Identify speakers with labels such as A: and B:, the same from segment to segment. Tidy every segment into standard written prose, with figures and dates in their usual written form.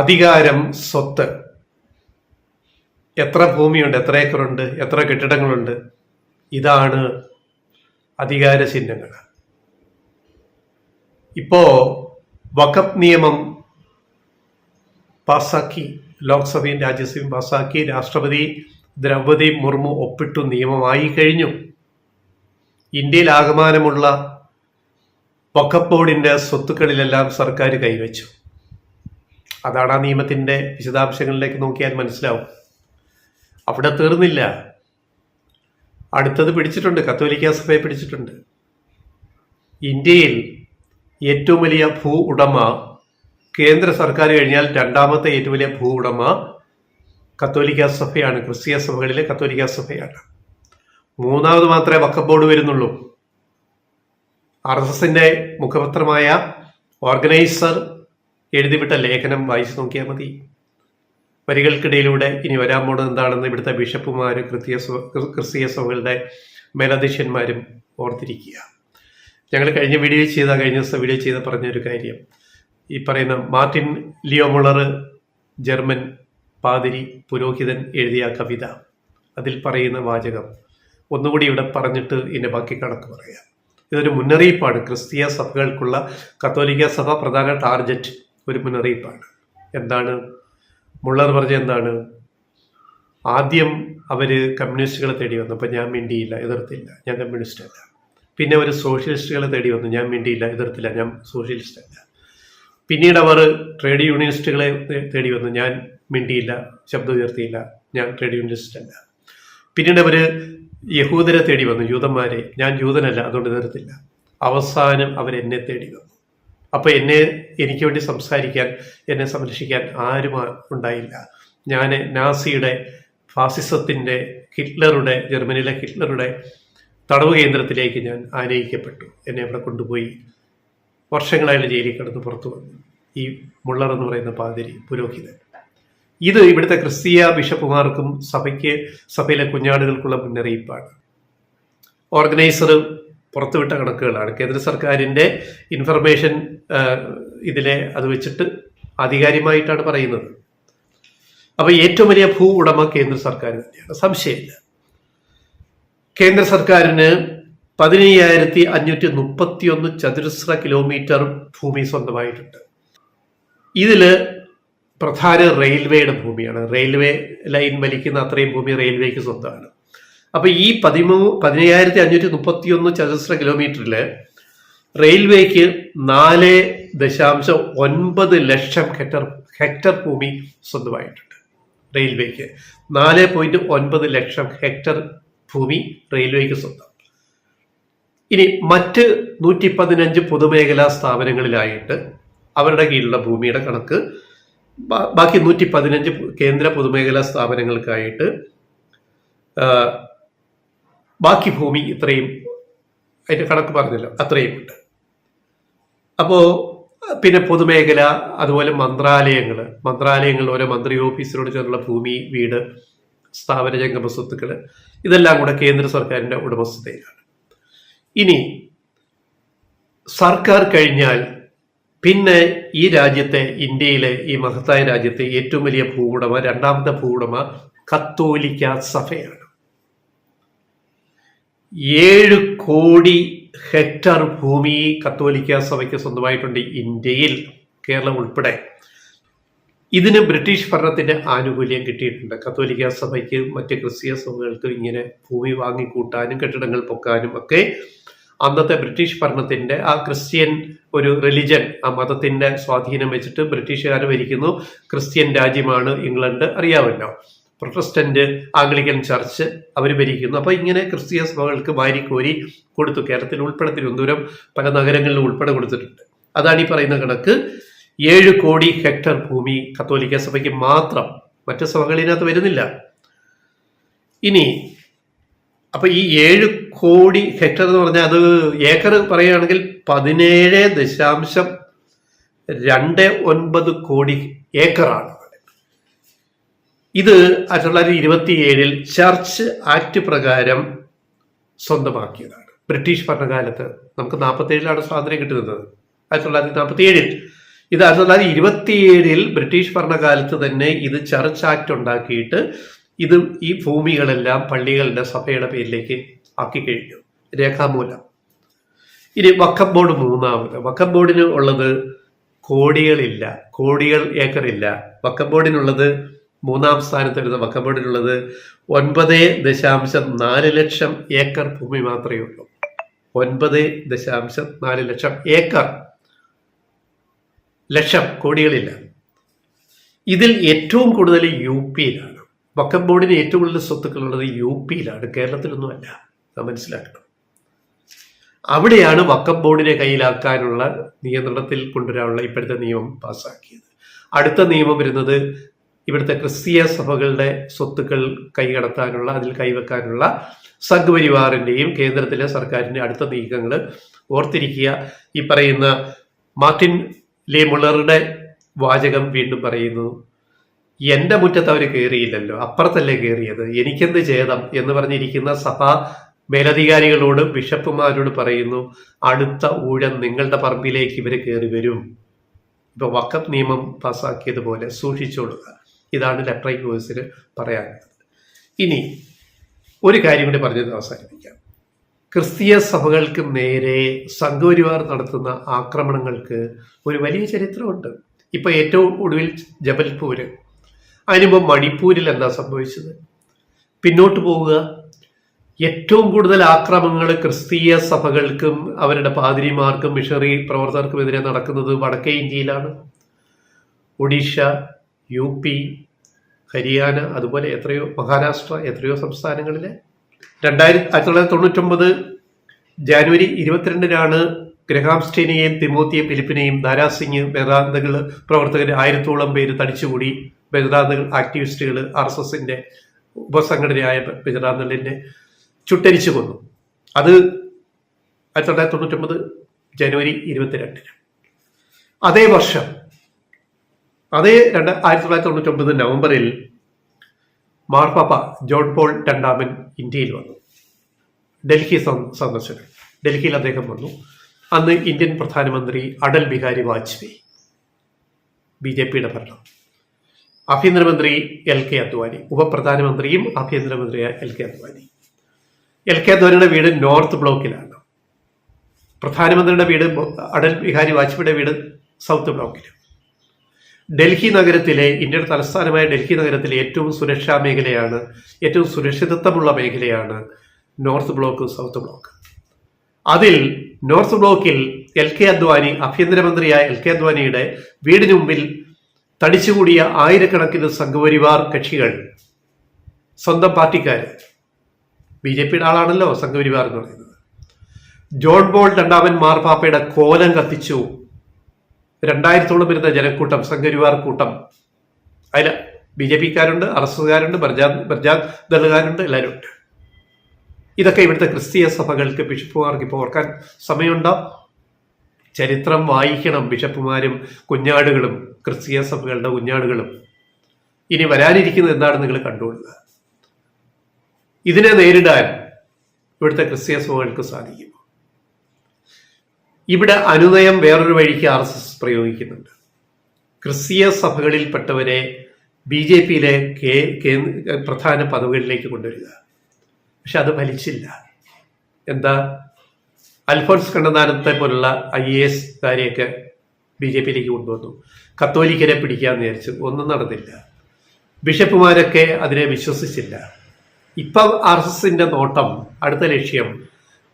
A: അധികാരം, സ്വത്ത്, എത്ര ഭൂമിയുണ്ട്, എത്ര ഏക്കറുണ്ട്, എത്ര കെട്ടിടങ്ങളുണ്ട്, ഇതാണ് അധികാര ചിഹ്നങ്ങൾ. ഇപ്പോ വഖഫ് നിയമം പാസാക്കി, ലോക്സഭയും രാജ്യസഭയും പാസാക്കി, രാഷ്ട്രപതി ദ്രൗപദി മുർമു ഒപ്പിട്ടു, നിയമമായി കഴിഞ്ഞു. ഇന്ത്യയിൽ ആകമാനമുള്ള വഖഫ് ബോർഡിന്റെ സ്വത്തുക്കളിലെല്ലാം സർക്കാർ കൈവച്ചു. അതാണ് ആ നിയമത്തിന്റെ വിശദാംശങ്ങളിലേക്ക് നോക്കിയാൽ മനസ്സിലാവും. അവിടെ തീർന്നില്ല, അടുത്തത് പിടിച്ചിട്ടുണ്ട്, കത്തോലിക്ക സഭയെ പിടിച്ചിട്ടുണ്ട്. ഇന്ത്യയിൽ ഏറ്റവും വലിയ ഭൂ ഉടമ കേന്ദ്ര സർക്കാർ കഴിഞ്ഞാൽ രണ്ടാമത്തെ ഏറ്റവും വലിയ ഭൂ ഉടമ കത്തോലിക്ക സഭയാണ്. ക്രിസ്തീയ സഭകളിലെ കത്തോലിക്ക സഭയാണ്. മൂന്നാമത് മാത്രമേ വഖഫ് ബോർഡ് വരുന്നുള്ളൂ. RSSന്റെ മുഖപത്രമായ ഓർഗനൈസർ എഴുതിവിട്ട ലേഖനം വായിച്ചു നോക്കിയാൽ മതി. വരികൾക്കിടയിലൂടെ ഇനി വരാൻ പോണത് എന്താണെന്ന് ഇവിടുത്തെ ബിഷപ്പുമാരും ക്രിസ്തീയ സഭകളുടെ മേലധ്യക്ഷന്മാരും ഓർത്തിരിക്കുക. ഞങ്ങൾ കഴിഞ്ഞ ദിവസം വീഡിയോ ചെയ്ത പറഞ്ഞൊരു കാര്യം, ഈ പറയുന്ന മാർട്ടിൻ ലിയോ മുള്ളർ, ജർമ്മൻ പാതിരി പുരോഹിതൻ എഴുതിയ കവിത, അതിൽ പറയുന്ന വാചകം ഒന്നുകൂടി ഇവിടെ പറഞ്ഞിട്ട് ഇതിൻ്റെ ബാക്കി കണക്ക് പറയാം. ഇതൊരു മുന്നറിയിപ്പാണ്. ക്രിസ്തീയ സഭകൾക്കുള്ള കത്തോലിക്ക സഭ പ്രധാന ടാർഗറ്റ് ഒരു മുന്നറിയിപ്പാണ്. എന്താണ് മുള്ളർ പറഞ്ഞ? എന്താണ്? ആദ്യം അവര് കമ്മ്യൂണിസ്റ്റുകളെ തേടി വന്നു, അപ്പം ഞാൻ മിണ്ടിയില്ല, എതിർത്തില്ല, ഞാൻ കമ്മ്യൂണിസ്റ്റ് അല്ല. പിന്നെ അവർ സോഷ്യലിസ്റ്റുകളെ തേടി വന്നു, ഞാൻ മിണ്ടിയില്ല, എതിർത്തില്ല, ഞാൻ സോഷ്യലിസ്റ്റ് അല്ല. പിന്നീട് അവർ ട്രേഡ് യൂണിയനിസ്റ്റുകളെ തേടി വന്നു, ഞാൻ മിണ്ടിയില്ല, ശബ്ദം ഉയർത്തിയില്ല, ഞാൻ ട്രേഡ് യൂണിയനിസ്റ്റ് അല്ല. പിന്നീട് അവർ യഹൂദരെ തേടി വന്നു, ജൂതന്മാരെ, ഞാൻ ജൂതനല്ല, അതുകൊണ്ട് എതിർത്തില്ല. അവസാനം അവരെന്നെ തേടി വന്നു. അപ്പൊ എനിക്ക് വേണ്ടി സംസാരിക്കാൻ, എന്നെ സംരക്ഷിക്കാൻ ആരും ഉണ്ടായില്ല. ഞാൻ നാസിയുടെ, ഫാസിസത്തിന്റെ, ഹിറ്റ്ലറുടെ, ജർമ്മനിയിലെ ഹിറ്റ്ലറുടെ തടവ് കേന്ദ്രത്തിലേക്ക് ഞാൻ ആനയിക്കപ്പെട്ടു. എന്നെ അവിടെ കൊണ്ടുപോയി വർഷങ്ങളായാലും ജയിലിൽ കിടന്ന് പുറത്തു വന്നു ഈ മുള്ളർ എന്ന് പറയുന്ന പാതിരി പുരോഹിതൻ. ഇത് ഇവിടുത്തെ ക്രിസ്തീയ ബിഷപ്പുമാർക്കും സഭയിലെ കുഞ്ഞാടുകൾക്കുള്ള മുന്നറിയിപ്പാണ്. ഓർഗനൈസർ പുറത്തുവിട്ട കണക്കുകളാണ്. കേന്ദ്ര സർക്കാരിന്റെ ഇൻഫർമേഷൻ അത് വെച്ചിട്ട് ആധികാരികമായിട്ടാണ് പറയുന്നത്. അപ്പൊ ഏറ്റവും വലിയ ഭൂ ഉടമ കേന്ദ്ര സർക്കാർ തന്നെയാണ്, സംശയമില്ല. കേന്ദ്ര സർക്കാരിന് 15,531 ചതുരശ്ര കിലോമീറ്റർ ഭൂമി സ്വന്തമായിട്ടുണ്ട്. ഇതില് പ്രധാന റെയിൽവേയുടെ ഭൂമിയാണ്. റെയിൽവേ ലൈൻ വലിക്കുന്ന അത്രയും ഭൂമി റെയിൽവേക്ക് സ്വന്തമാണ്. അപ്പൊ ഈ 15,531 ചതുരശ്ര കിലോമീറ്ററില് റെയിൽവേക്ക് 4.9 ലക്ഷം ഹെക്ടർ ഭൂമി സ്വന്തമായിട്ടുണ്ട്. റെയിൽവേക്ക് 4.9 ലക്ഷം ഹെക്ടർ ഭൂമി റെയിൽവേക്ക് സ്വന്തം. ഇനി മറ്റ് 115 പൊതുമേഖലാ സ്ഥാപനങ്ങളിലായിട്ട് അവരുടെ കീഴിലുള്ള ഭൂമിയുടെ കണക്ക്, ബാക്കി 115 കേന്ദ്ര പൊതുമേഖലാ സ്ഥാപനങ്ങൾക്കായിട്ട് ബാക്കി ഭൂമി ഇത്രയും, അതിന്റെ കണക്ക് പറഞ്ഞല്ലോ, അത്രയും ഉണ്ട്. അപ്പോ പിന്നെ പൊതുമേഖല, അതുപോലെ മന്ത്രാലയങ്ങൾ, ഓരോ മന്ത്രി ഓഫീസിനോട് ചേർന്നുള്ള ഭൂമി, വീട്, സ്ഥാപന ജംഗമ സ്വത്തുക്കൾ, ഇതെല്ലാം കൂടെ കേന്ദ്ര സർക്കാരിന്റെ ഉടമസ്ഥതയിലാണ്. ഇനി സർക്കാർ കഴിഞ്ഞാൽ പിന്നെ ഈ രാജ്യത്തെ, ഇന്ത്യയിലെ ഈ മഹത്തായ രാജ്യത്തെ ഏറ്റവും വലിയ ഭൂവുടമ, രണ്ടാമത്തെ ഭൂവുടമ കത്തോലിക്ക സഭയാണ്. 7 കോടി ഹെക്ടർ ഭൂമി കത്തോലിക്ക സഭയ്ക്ക് സ്വന്തമായിട്ടുണ്ട് ഇന്ത്യയിൽ, കേരളം ഉൾപ്പെടെ. ഇതിന് ബ്രിട്ടീഷ് ഭരണത്തിന്റെ ആനുകൂല്യം കിട്ടിയിട്ടുണ്ട്. കത്തോലിക്ക സഭയ്ക്ക് മറ്റ് ക്രിസ്തീയ സഭകൾക്ക് ഇങ്ങനെ ഭൂമി വാങ്ങിക്കൂട്ടാനും കെട്ടിടങ്ങൾ പൊക്കാനും ഒക്കെ അന്നത്തെ ബ്രിട്ടീഷ് ഭരണത്തിന്റെ, ആ ക്രിസ്ത്യൻ ഒരു റിലിജൻ, ആ മതത്തിന്റെ സ്വാധീനം വെച്ചിട്ട് ബ്രിട്ടീഷുകാർ ഭരിക്കുന്നു. ക്രിസ്ത്യൻ രാജ്യമാണ് ഇംഗ്ലണ്ട്, അറിയാമല്ലോ. പ്രൊട്ടസ്റ്റന്റ്, ആംഗ്ലിക്കൻ ചർച്ച് അവർ ഭരിക്കുന്നു. അപ്പൊ ഇങ്ങനെ ക്രിസ്തീയ സഭകൾക്ക് വാരിക്കോരി കൊടുത്തു. കേരളത്തിൽ ഉൾപ്പെടെ, തിരുവനന്തപുരം പല നഗരങ്ങളിലും ഉൾപ്പെടെ കൊടുത്തിട്ടുണ്ട്. അതാണ് ഈ പറയുന്ന കണക്ക്. 7 കോടി ഹെക്ടർ ഭൂമി കത്തോലിക്ക സഭയ്ക്ക് മാത്രം, മറ്റു സഭകളിനകത്ത് വരുന്നില്ല. ഇനി അപ്പൊ ഈ 7 കോടി ഹെക്ടർ എന്ന് പറഞ്ഞാൽ അത് ഏക്കർ പറയുകയാണെങ്കിൽ 17.29 കോടി ഏക്കറാണ്. ഇത് 1927 ചർച്ച് ആക്ട് പ്രകാരം സ്വന്തമാക്കിയതാണ്. ബ്രിട്ടീഷ് ഭരണകാലത്ത്, നമുക്ക് 47 സ്വാതന്ത്ര്യം കിട്ടുന്നത്, 1947 ഇത് 1927 ബ്രിട്ടീഷ് ഭരണകാലത്ത് തന്നെ ഇത് ചർച്ച് ആക്ട് ഉണ്ടാക്കിയിട്ട് ഇത് ഈ ഭൂമികളെല്ലാം പള്ളികളുടെ സഭയുടെ പേരിലേക്ക് ആക്കി കഴിഞ്ഞു, രേഖാമൂലം. ഇനി വഖഫ് ബോർഡ് മൂന്നാമത്. വഖഫ് ബോർഡിന് ഉള്ളത് കോടികളില്ല, ഏക്കറില്ല. വഖഫ് ബോർഡിനുള്ളത് മൂന്നാം സ്ഥാനത്ത് വരുന്ന വഖഫ് ബോർഡിനുള്ളത് 9.4 ലക്ഷം ഏക്കർ ഭൂമി മാത്രമേ ഉള്ളൂ. 9.4 ലക്ഷം ഏക്കർ. ലക്ഷം, കോടികളില്ല. ഇതിൽ ഏറ്റവും കൂടുതൽ യു പിയിലാണ്. വഖഫ് ബോർഡിന് ഏറ്റവും കൂടുതൽ സ്വത്തുക്കളുള്ളത് യു പിയിലാണ്, കേരളത്തിലൊന്നുമല്ല. അത് മനസ്സിലാക്കണം. അവിടെയാണ് വഖഫ് ബോർഡിനെ കയ്യിലാക്കാനുള്ള നിയന്ത്രണത്തിൽ കൊണ്ടുവരാനുള്ള ഇപ്പോഴത്തെ നിയമം പാസ്സാക്കിയത്. അടുത്ത നിയമം വരുന്നത് ഇവിടുത്തെ ക്രിസ്തീയ സഭകളുടെ സ്വത്തുക്കൾ കൈകടത്താനുള്ള, അതിൽ കൈവെക്കാനുള്ള സംഘപരിവാറിന്റെയും കേന്ദ്രത്തിലെ സർക്കാരിന്റെ അടുത്ത നീക്കങ്ങൾ ഓർത്തിരിക്കുക. ഈ പറയുന്ന മാർട്ടിൻ ലേ മുള്ളറുടെ വാചകം വീണ്ടും പറയുന്നു, എന്റെ മുറ്റത്ത് അവർ കയറിയില്ലല്ലോ, അപ്പുറത്തല്ലേ കയറിയത്, എനിക്കെന്ത് ഛേദം എന്ന് പറഞ്ഞിരിക്കുന്ന സഭാ മേലധികാരികളോട്, ബിഷപ്പുമാരോട് പറയുന്നു, അടുത്ത ഊഴം നിങ്ങളുടെ പറമ്പിലേക്ക് ഇവർ കയറി വരും. ഇപ്പൊ വഖഫ് നിയമം പാസ്സാക്കിയതുപോലെ സൂക്ഷിച്ചോളുക. ഇതാണ് ലെഫ്റ്റ് വോയിസിന് പറയാനുള്ളത്. ഇനി ഒരു കാര്യം കൂടി പറഞ്ഞത് അവസാനിപ്പിക്കാം. ക്രിസ്തീയ സഭകൾക്ക് നേരെ സംഘപരിവാർ നടത്തുന്ന ആക്രമണങ്ങൾക്ക് ഒരു വലിയ ചരിത്രമുണ്ട്. ഇപ്പൊ ഏറ്റവും ഒടുവിൽ ജബൽപൂര്, അതിനുമ്പ് മണിപ്പൂരിൽ എന്താ സംഭവിച്ചത്? പിന്നോട്ട് പോവുക, ഏറ്റവും കൂടുതൽ ആക്രമണങ്ങൾ ക്രിസ്തീയ സഭകൾക്കും അവരുടെ പാതിരിമാർക്കും മിഷണറി പ്രവർത്തകർക്കുമെതിരെ നടക്കുന്നത് വടക്കേ ഇന്ത്യയിലാണ്. ഒഡീഷ, യു പി, ഹരിയാന, അതുപോലെ എത്രയോ മഹാരാഷ്ട്ര, എത്രയോ സംസ്ഥാനങ്ങളിലെ 1999 ജാനുവരി 22-നാണ് ഗ്രഹാം സ്റ്റെയിനെയും തിമോത്തി ഫിലിപ്പിനെയും ദാരാസിംഗ് വേദാന്തകൾ പ്രവർത്തകർ 1000-ഓളം പേര് തടിച്ചുകൂടി വേദാന്തകൾ ആക്ടിവിസ്റ്റുകൾ RSSന്റെ ഉപസംഘടനയായ വേദാന്തലിനെ ചുട്ടരിച്ചു കൊന്നു. അത് 1999 ജനുവരി 22-ന്. അതേ വർഷം, അതേ 1999 നവംബറിൽ മാർപ്പാപ്പ ജോൺ പോൾ രണ്ടാമൻ ഇന്ത്യയിൽ വന്നു. ഡൽഹി സന്ദർശനം. ഡൽഹിയിൽ അദ്ദേഹം വന്നു. അന്ന് ഇന്ത്യൻ പ്രധാനമന്ത്രി അടൽ ബിഹാരി വാജ്പേയി, BJPയുടെ ഭരണം. ആഭ്യന്തരമന്ത്രി LK Advani, ഉപപ്രധാനമന്ത്രിയും ആഭ്യന്തരമന്ത്രിയായ LK Advani. LK അദ്വാനിയുടെ വീട് നോർത്ത് ബ്ലോക്കിലാണ്. പ്രധാനമന്ത്രിയുടെ വീട്, അടൽ ബിഹാരി വാജ്പേയിയുടെ വീട് സൗത്ത് ബ്ലോക്കിലും. ഡൽഹി നഗരത്തിലെ, ഇന്ത്യയുടെ തലസ്ഥാനമായ ഡൽഹി നഗരത്തിലെ ഏറ്റവും സുരക്ഷാ മേഖലയാണ്, ഏറ്റവും സുരക്ഷിതത്വമുള്ള മേഖലയാണ് നോർത്ത് ബ്ലോക്ക്, സൗത്ത് ബ്ലോക്ക്. അതിൽ നോർത്ത് ബ്ലോക്കിൽ LK അദ്വാനി, ആഭ്യന്തരമന്ത്രിയായ LK അദ്വാനിയുടെ വീടിന് മുമ്പിൽ തടിച്ചുകൂടിയ ആയിരക്കണക്കിന് സംഘപരിവാർ കക്ഷികൾ, സ്വന്തം പാർട്ടിക്കാര്, BJPയുടെ ആളാണല്ലോ സംഘപരിവാർ എന്ന് പറയുന്നത്. ജോൺ പോൾ രണ്ടാമൻ മാർപ്പാപ്പയുടെ കോലം കത്തിച്ചു. 2000-ഓളം വരുന്ന ജനക്കൂട്ടം, സംഘപരിവാർ കൂട്ടം. അതിൽ BJPക്കാരുണ്ട്, RSSകാരുണ്ട്, ബർജാത് ദളുകാരുണ്ട്, എല്ലാവരും ഉണ്ട്. ഇതൊക്കെ ഇവിടുത്തെ ക്രിസ്തീയ സഭകൾക്ക്, ബിഷപ്പുമാർക്ക് ഇപ്പോൾ ഓർക്കാൻ സമയമുണ്ടോ? ചരിത്രം വായിക്കണം. ബിഷപ്പുമാരും കുഞ്ഞാടുകളും, ക്രിസ്തീയ സഭകളുടെ കുഞ്ഞാടുകളും. ഇനി വരാനിരിക്കുന്നത് എന്താണെന്ന് നിങ്ങൾ കണ്ടുകൊള്ളുക. ഇതിനെ നേരിടാൻ ഇവിടുത്തെ ക്രിസ്തീയ സഭകൾക്ക് സാധിക്കും. ഇവിടെ അനുനയം വേറൊരു വഴിക്ക് RSS പ്രയോഗിക്കുന്നുണ്ട്. ക്രിസ്തീയ സഭകളിൽപ്പെട്ടവരെ BJPയിലെ പ്രധാന പദവികളിലേക്ക് കൊണ്ടുവരിക. പക്ഷെ അത് ഫലിച്ചില്ല. എന്താ? അൽഫോൺസ് കണ്ണന്താനത്തെ പോലുള്ള IAS കാരെയൊക്കെ BJPയിലേക്ക് കൊണ്ടുവന്നു. കത്തോലിക്കരെ പിടിക്കാമെന്ന് വിചാരിച്ചു, ഒന്നും നടന്നില്ല. ബിഷപ്പുമാരൊക്കെ അതിനെ വിശ്വസിച്ചില്ല. ഇപ്പം RSSന്റെ നോട്ടം, അടുത്ത ലക്ഷ്യം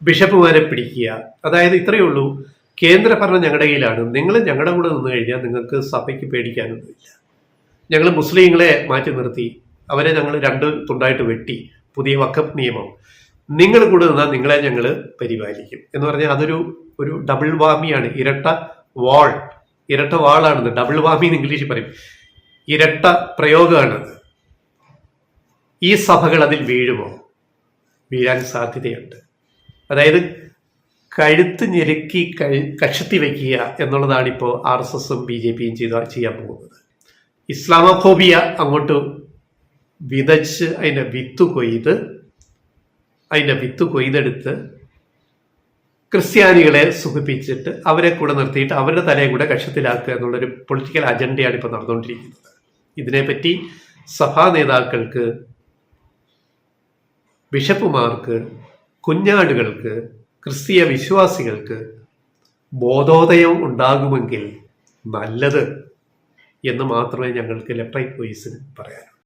A: ബിഷപ്പുമാരെ പിടിക്കുക. അതായത് ഇത്രയേ ഉള്ളൂ, കേന്ദ്രഭരണം ഞങ്ങളുടെ കയ്യിലാണ്, നിങ്ങൾ ഞങ്ങളുടെ കൂടെ നിന്ന് കഴിഞ്ഞാൽ നിങ്ങൾക്ക് സഭയ്ക്ക് പേടിക്കാനൊന്നുമില്ല. ഞങ്ങൾ മുസ്ലിങ്ങളെ മാറ്റി നിർത്തി, അവരെ ഞങ്ങൾ 2 തുണ്ടായിട്ട് വെട്ടി, പുതിയ വഖഫ് നിയമം, നിങ്ങൾ കൂടെ നിന്നാൽ നിങ്ങളെ ഞങ്ങൾ പരിപാലിക്കും എന്ന് പറഞ്ഞാൽ അതൊരു ഡബിൾ വാമിയാണ്, ഇരട്ട വാളാണിത്. ഡബിൾ വാമി എന്ന് ഇംഗ്ലീഷിൽ പറയും. ഇരട്ട പ്രയോഗമാണത്. ഈ സഭകൾ അതിൽ വീഴുമോ? വീഴാൻ സാധ്യതയുണ്ട്. അതായത് കഴുത്ത് ഞെരുക്കി കക്ഷത്തി വയ്ക്കുക എന്നുള്ളതാണ് ഇപ്പോൾ RSSും BJPയും ചെയ്യാൻ പോകുന്നത്. ഇസ്ലാമോഫോബിയ അങ്ങോട്ട് വിതച്ച് അതിൻ്റെ വിത്ത് കൊയ്തെടുത്ത് ക്രിസ്ത്യാനികളെ സുഖിപ്പിച്ചിട്ട് അവരെ കൂടെ നിർത്തിയിട്ട് അവരുടെ തലയെ കൂടെ കക്ഷത്തിലാക്കുക എന്നുള്ളൊരു പൊളിറ്റിക്കൽ അജണ്ടയാണ് ഇപ്പോൾ നടന്നുകൊണ്ടിരിക്കുന്നത്. ഇതിനെപ്പറ്റി സഭാ നേതാക്കൾക്ക്, ബിഷപ്പുമാർക്ക്, കുഞ്ഞാടുകൾക്ക്, ക്രിസ്തീയ വിശ്വാസികൾക്ക് ബോധോദയം ഉണ്ടാകുമെങ്കിൽ നല്ലത് എന്ന് മാത്രമേ ഞങ്ങൾക്ക് ലെഫ്റ്റ് റൈറ്റ് വോയിസിന് പറയാനുള്ളൂ.